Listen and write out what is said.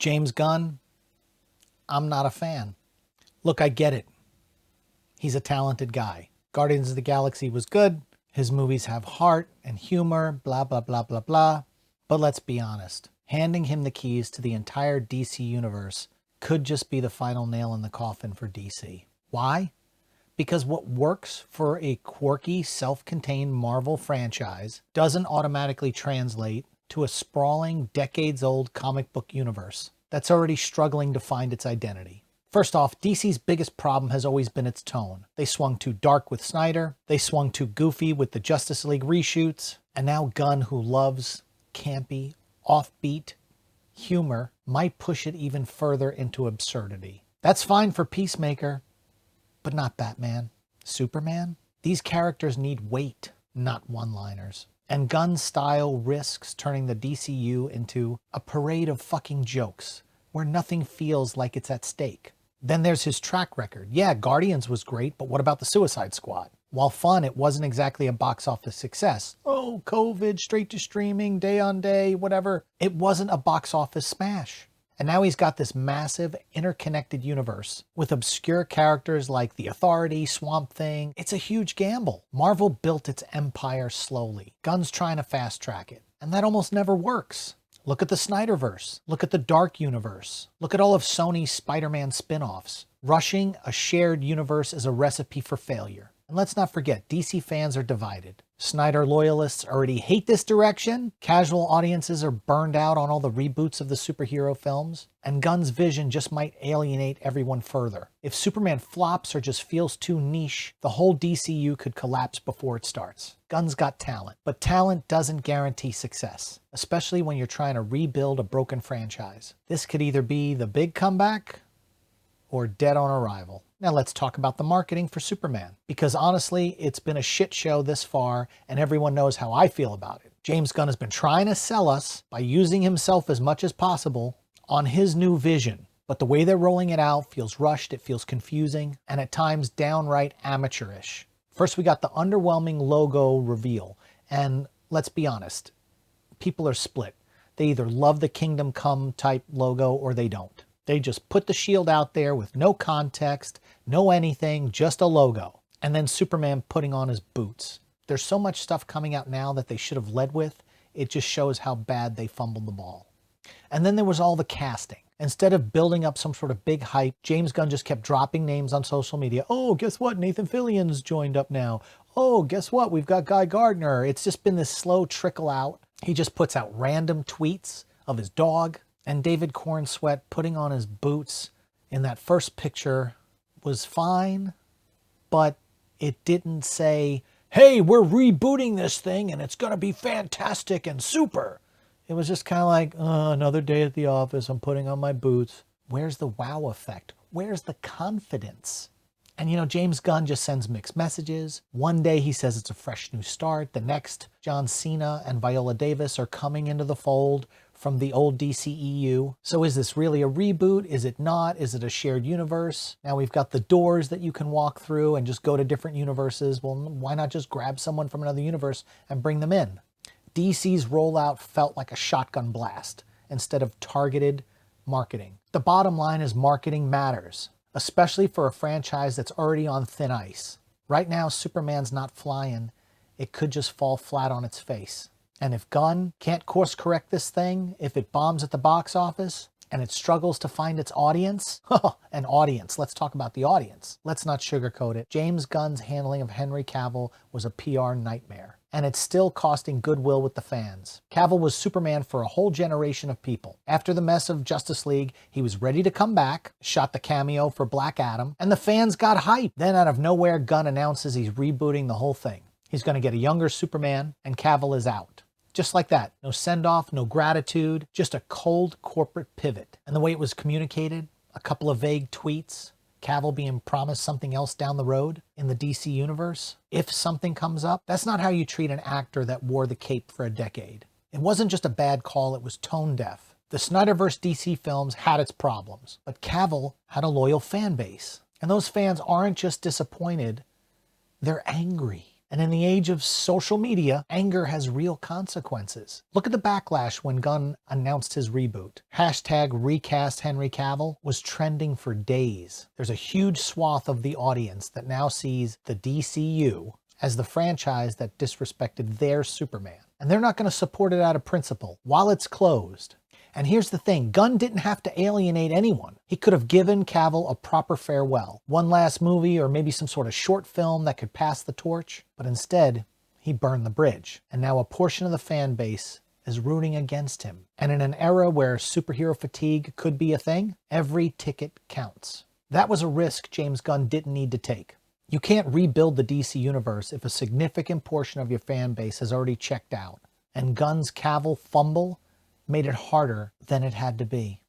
James Gunn, I'm not a fan. Look, I get it. He's a talented guy. Guardians of the Galaxy was good. His movies have heart and humor, blah, blah, blah, blah, blah. But let's be honest. Handing him the keys to the entire DC universe could just be the final nail in the coffin for DC. Why? Because what works for a quirky, self-contained Marvel franchise doesn't automatically translate to a sprawling, decades-old comic book universe that's already struggling to find its identity. First off, DC's biggest problem has always been its tone. They swung too dark with Snyder, they swung too goofy with the Justice League reshoots, and now Gunn, who loves campy, offbeat humor, might push it even further into absurdity. That's fine for Peacemaker, but not Batman. Superman? These characters need weight, not one-liners. And Gunn's style risks turning the DCU into a parade of fucking jokes, where nothing feels like it's at stake. Then there's his track record. Yeah, Guardians was great, but what about the Suicide Squad? While fun, it wasn't exactly a box office success. Oh, COVID, straight to streaming, day on day, whatever. It wasn't a box office smash. And now he's got this massive, interconnected universe with obscure characters like the Authority, Swamp Thing. It's a huge gamble. Marvel built its empire slowly. Gunn's trying to fast track it. And that almost never works. Look at the Snyderverse. Look at the Dark Universe. Look at all of Sony's Spider-Man spin-offs. Rushing a shared universe is a recipe for failure. And let's not forget, DC fans are divided. Snyder loyalists already hate this direction. Casual audiences are burned out on all the reboots of the superhero films. And Gunn's vision just might alienate everyone further. If Superman flops or just feels too niche, the whole DCU could collapse before it starts. Gunn's got talent, but talent doesn't guarantee success, especially when you're trying to rebuild a broken franchise. This could either be the big comeback or dead on arrival. Now let's talk about the marketing for Superman, because honestly, it's been a shit show this far, and everyone knows how I feel about it. James Gunn has been trying to sell us, by using himself as much as possible, on his new vision. But the way they're rolling it out feels rushed, it feels confusing, and at times downright amateurish. First, we got the underwhelming logo reveal, and let's be honest, people are split. They either love the Kingdom Come type logo or they don't. They just put the shield out there with no context, no anything, just a logo. And then Superman putting on his boots. There's so much stuff coming out now that they should have led with. It just shows how bad they fumbled the ball. And then there was all the casting. Instead of building up some sort of big hype, James Gunn just kept dropping names on social media. Oh, guess what? Nathan Fillion's joined up now. Oh, guess what? We've got Guy Gardner. It's just been this slow trickle out. He just puts out random tweets of his dog. And David Cornsweet putting on his boots in that first picture was fine, but it didn't say, hey, we're rebooting this thing and it's going to be fantastic and super. It was just kind of like, another day at the office, I'm putting on my boots. Where's the wow effect? Where's the confidence? And you know, James Gunn just sends mixed messages. One day he says it's a fresh new start. The next, John Cena and Viola Davis are coming into the fold from the old DCEU. So is this really a reboot? Is it not? Is it a shared universe? Now we've got the doors that you can walk through and just go to different universes. Well, why not just grab someone from another universe and bring them in? DC's rollout felt like a shotgun blast instead of targeted marketing. The bottom line is marketing matters, especially for a franchise that's already on thin ice. Right now, Superman's not flying. It could just fall flat on its face. And if Gunn can't course correct this thing, if it bombs at the box office, and it struggles to find its audience, an audience, let's talk about the audience. Let's not sugarcoat it. James Gunn's handling of Henry Cavill was a PR nightmare. And it's still costing goodwill with the fans. Cavill was Superman for a whole generation of people. After the mess of Justice League, he was ready to come back, shot the cameo for Black Adam, and the fans got hyped. Then out of nowhere, Gunn announces he's rebooting the whole thing. He's going to get a younger Superman, and Cavill is out. Just like that. No send-off, no gratitude, just a cold corporate pivot. And the way it was communicated, a couple of vague tweets, Cavill being promised something else down the road in the DC universe. If something comes up, that's not how you treat an actor that wore the cape for a decade. It wasn't just a bad call, it was tone deaf. The Snyderverse DC films had its problems, but Cavill had a loyal fan base. And those fans aren't just disappointed, they're angry. And in the age of social media, anger has real consequences. Look at the backlash when Gunn announced his reboot. Hashtag recast Henry Cavill was trending for days. There's a huge swath of the audience that now sees the DCU as the franchise that disrespected their Superman. And they're not going to support it out of principle while it's closed. And here's the thing, Gunn didn't have to alienate anyone. He could have given Cavill a proper farewell. One last movie or maybe some sort of short film that could pass the torch. But instead, he burned the bridge. And now a portion of the fan base is rooting against him. And in an era where superhero fatigue could be a thing, every ticket counts. That was a risk James Gunn didn't need to take. You can't rebuild the DC universe if a significant portion of your fan base has already checked out. And Gunn's Cavill fumble made it harder than it had to be.